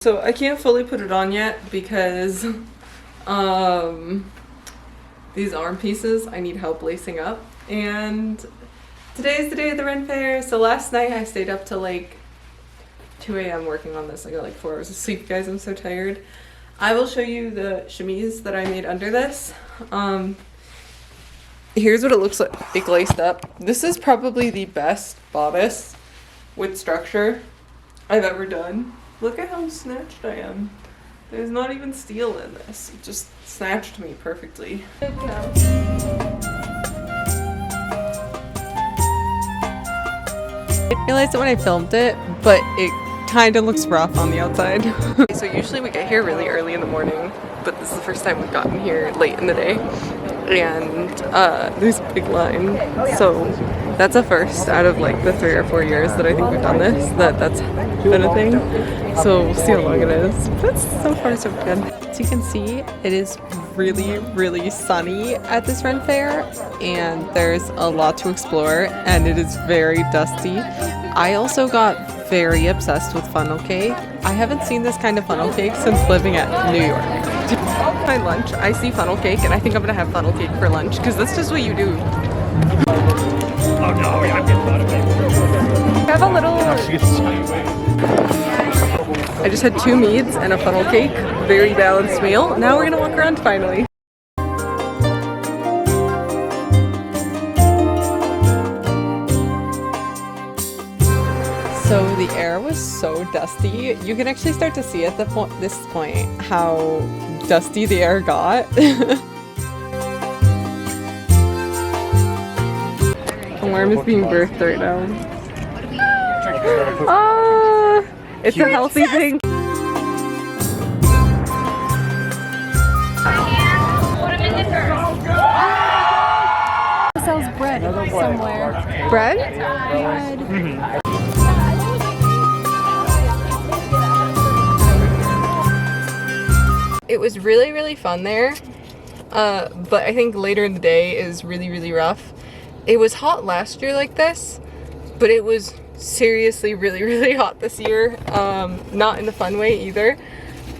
So I can't fully put it on yet because these arm pieces I need help lacing up, and today is the day of the Ren Fair. So last night I stayed up till like 2 a.m. working on this. I got like 4 hours of sleep, guys. I'm so tired. I will show you the chemise that I made under this. Here's what it looks like laced up. This is probably the best bodice with structure I've ever done. Look at how snatched I am. There's not even steel in this. It just snatched me perfectly. I realized it when I filmed it, but it kind of looks rough on the outside. So usually we get here really early in the morning, but this is the first time we've gotten here late in the day. And there's a big line. So that's a first out of like the 3 or 4 years that I think we've done this, that's been a thing. So we'll see how long it is. But so far so good. As you can see, it is really sunny at this Ren Fair, and there's a lot to explore, and it is very dusty. I also got very obsessed with funnel cake. I haven't seen this kind of funnel cake since living at New York. My lunch, I see funnel cake, and I think I'm gonna have funnel cake for lunch because that's just what you do. Oh no, I'm getting motivated. I have a little. I just had 2 meads and a funnel cake. Very balanced meal. Now we're gonna walk around finally. So the air was so dusty. You can actually start to see at this point how dusty the air got. Alarm is being birthed right now. It's a healthy thing. Sells bread somewhere. Bread? Bread. It was really fun there, but I think later in the day is really rough. It was hot last year like this, but it was seriously really hot this year, not in a fun way either.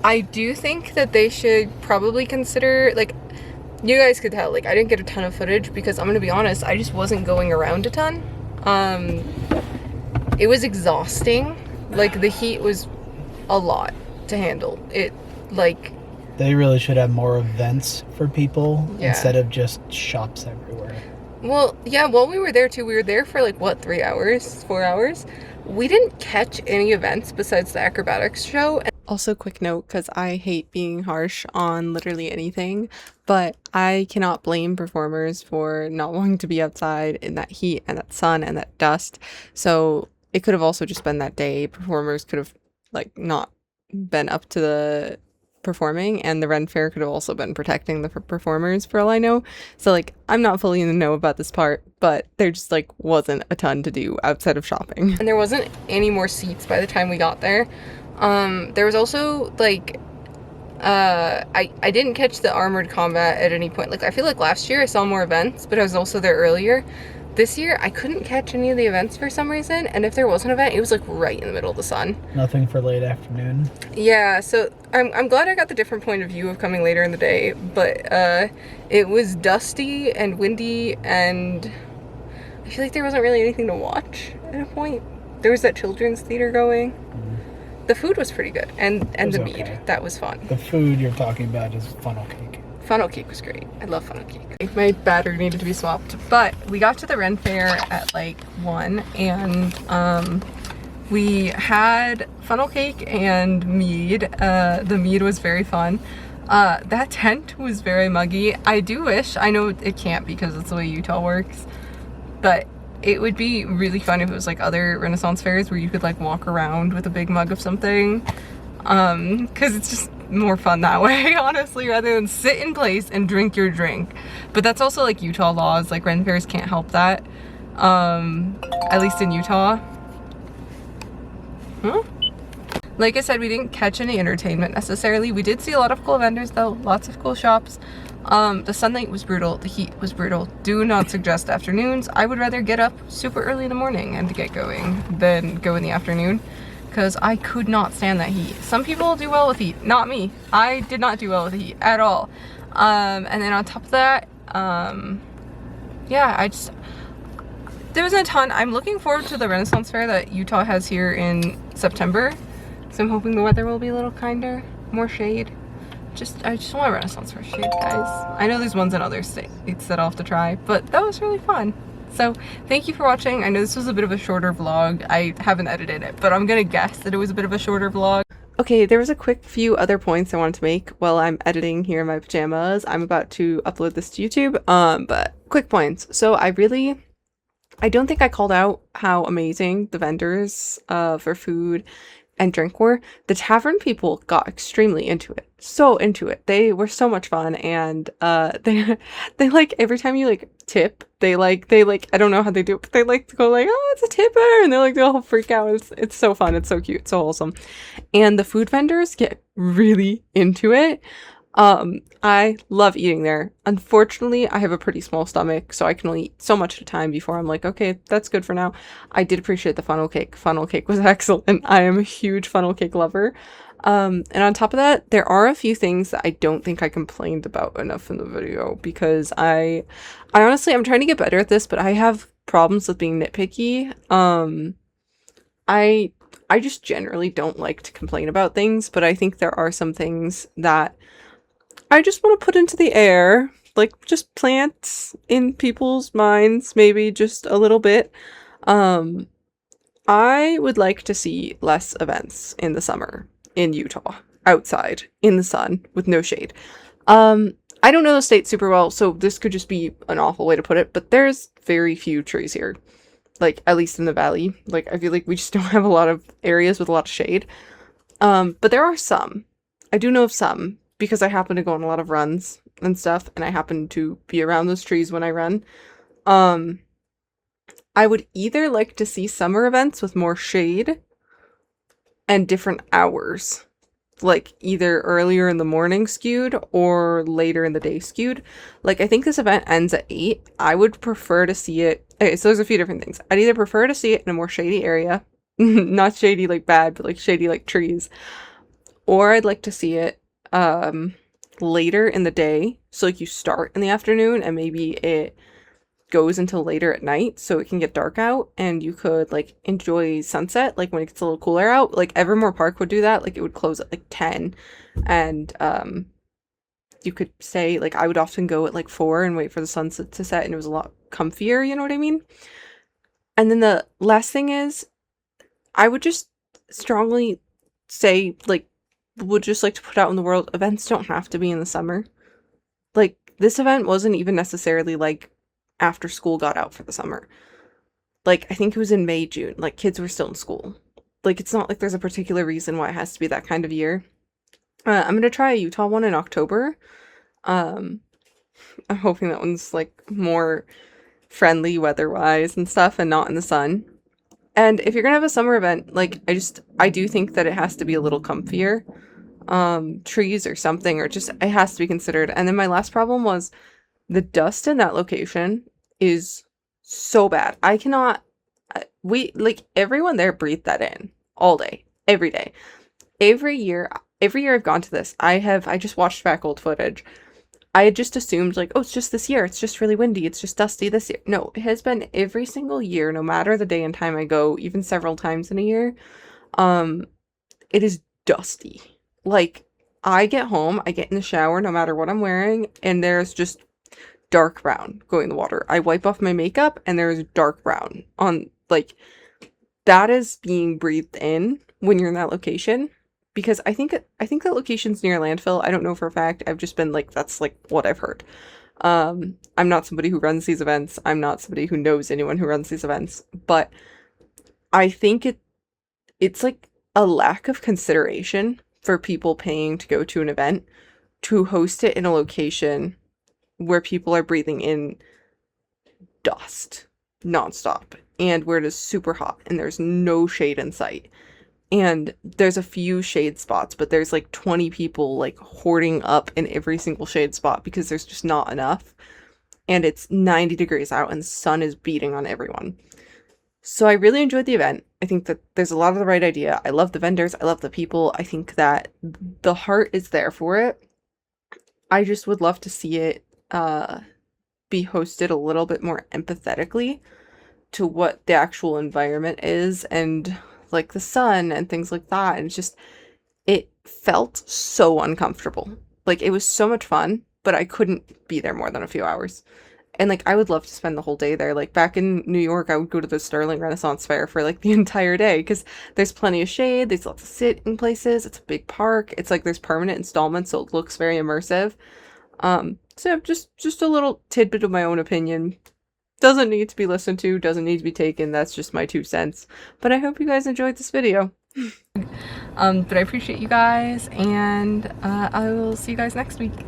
I do think that they should probably consider, like, you guys could tell, like, I didn't get a ton of footage because I'm gonna be honest, I just wasn't going around a ton. It was exhausting. Like, the heat was a lot to handle. They really should have more events for people instead of just shops everywhere. Well, yeah, while we were there too, we were there for like, what, 3 hours, 4 hours? We didn't catch any events besides the acrobatics show. Also, quick note, because I hate being harsh on literally anything, but I cannot blame performers for not wanting to be outside in that heat and that sun and that dust. So it could have also just been that day. Performers could have like not been up to the performing, and the Ren Fair could have also been protecting the performers for all I know. So like, I'm not fully in the know about this part, but there just like wasn't a ton to do outside of shopping. And there wasn't any more seats by the time we got there. There was also like I didn't catch the armored combat at any point. Like, I feel like last year I saw more events, but I was also there earlier. This year, I couldn't catch any of the events for some reason, and if there was an event, it was like right in the middle of the sun. Nothing for late afternoon. Yeah, so I'm glad I got the different point of view of coming later in the day, but it was dusty and windy, and I feel like there wasn't really anything to watch at a point. There was that children's theater going. The food was pretty good, and the mead. That was fun. The food you're talking about is funnel cake. Funnel cake was great. I love funnel cake. My battery needed to be swapped, but we got to the Ren Fair at like 1, and we had funnel cake and mead. The mead was very fun. That tent was very muggy. I do wish, I know it can't because it's the way Utah works, but it would be really fun if it was like other Renaissance fairs where you could like walk around with a big mug of something, because it's just more fun that way, honestly, rather than sit in place and drink your drink. But that's also like Utah laws, like Ren Fairs can't help that, at least in Utah. Like I said, we didn't catch any entertainment necessarily. We did see a lot of cool vendors though, lots of cool shops. The sunlight was brutal, the heat was brutal. Do not suggest afternoons. I would rather get up super early in the morning and get going than go in the afternoon, because I could not stand that heat. Some people do well with heat, not me. I did not do well with the heat at all. And then on top of that, yeah, there wasn't a ton. I'm looking forward to the Renaissance Fair that Utah has here in September. So I'm hoping the weather will be a little kinder, more shade. I just want a Renaissance Fair shade, guys. I know there's ones in other states that I'll have to try, but that was really fun. So thank you for watching. I know this was a bit of a shorter vlog. I haven't edited it, but I'm gonna guess that it was a bit of a shorter vlog. Okay, there was a quick few other points I wanted to make while I'm editing here in my pajamas. I'm about to upload this to YouTube, but quick points. So I don't think I called out how amazing the vendors for food and drink were. The tavern people got extremely into it. So into it. They were so much fun, and they like every time you like tip, they like I don't know how they do it, but they like to go like, oh, it's a tipper, and they all freak out. It's so fun, it's so cute, so wholesome. And the food vendors get really into it. I love eating there. Unfortunately, I have a pretty small stomach, so I can only eat so much at a time before I'm like, okay, that's good for now. I did appreciate the funnel cake. Funnel cake was excellent. I am a huge funnel cake lover. And on top of that, there are a few things that I don't think I complained about enough in the video, because I honestly, I'm trying to get better at this, but I have problems with being nitpicky. I just generally don't like to complain about things, but I think there are some things that I just want to put into the air, like just plant in people's minds, maybe just a little bit. I would like to see less events in the summer in Utah, outside, in the sun, with no shade. I don't know the state super well, so this could just be an awful way to put it, but there's very few trees here. Like, at least in the valley. Like, I feel like we just don't have a lot of areas with a lot of shade. But there are some. I do know of some, because I happen to go on a lot of runs and stuff, and I happen to be around those trees when I run. I would either like to see summer events with more shade and different hours. Like, either earlier in the morning skewed or later in the day skewed. Like, I think this event ends at 8. I would prefer to see it... Okay, so there's a few different things. I'd either prefer to see it in a more shady area. Not shady like bad, but like shady like trees. Or I'd like to see it later in the day. So like you start in the afternoon and maybe it goes until later at night, so it can get dark out and you could like enjoy sunset like when it gets a little cooler out. Like Evermore Park would do that. Like it would close at like 10, and you could stay, like I would often go at like 4 and wait for the sunset to set, and it was a lot comfier, you know what I mean? And then the last thing is, I would just strongly say, like, would just like to put out in the world, events don't have to be in the summer. Like, this event wasn't even necessarily like after school got out for the summer. Like, I think it was in May, June. Like, kids were still in school. Like, it's not like there's a particular reason why it has to be that kind of year. I'm gonna try a Utah one in October. I'm hoping that one's like more friendly weather-wise and stuff and not in the sun. And if you're gonna have a summer event, like, I do think that it has to be a little comfier. Trees or something, or just, it has to be considered. And then my last problem was the dust in that location is so bad. I cannot, everyone there breathed that in all day, every day. Every year I've gone to this, I just watched back old footage. I had just assumed, like, oh, it's just this year, it's just really windy, it's just dusty this year. No, it has been every single year, no matter the day and time I go, even several times in a year. It is dusty. Like, I get home, I get in the shower, no matter what I'm wearing, and there's just dark brown going in the water. I wipe off my makeup, and there's dark brown on, like, that is being breathed in when you're in that location. Because I think that location's near a landfill. I don't know for a fact. I've just been like, that's like what I've heard. I'm not somebody who runs these events. I'm not somebody who knows anyone who runs these events. But I think it's like a lack of consideration for people paying to go to an event to host it in a location where people are breathing in dust nonstop and where it is super hot and there's no shade in sight. And there's a few shade spots, but there's like 20 people like hoarding up in every single shade spot because there's just not enough. And it's 90 degrees out and the sun is beating on everyone. So I really enjoyed the event. I think that there's a lot of the right idea. I love the vendors. I love the people. I think that the heart is there for it. I just would love to see it be hosted a little bit more empathetically to what the actual environment is and like the sun and things like that. And it's just, it felt so uncomfortable. Like it was so much fun, but I couldn't be there more than a few hours. And like I would love to spend the whole day there. Like back in New York, I would go to the Sterling Renaissance Fair for like the entire day because there's plenty of shade, there's lots of sitting places, it's a big park, it's like there's permanent installments, so it looks very immersive. So just a little tidbit of my own opinion. Doesn't need to be listened to, doesn't need to be taken, that's just my 2 cents. But I hope you guys enjoyed this video. But I appreciate you guys, and I will see you guys next week.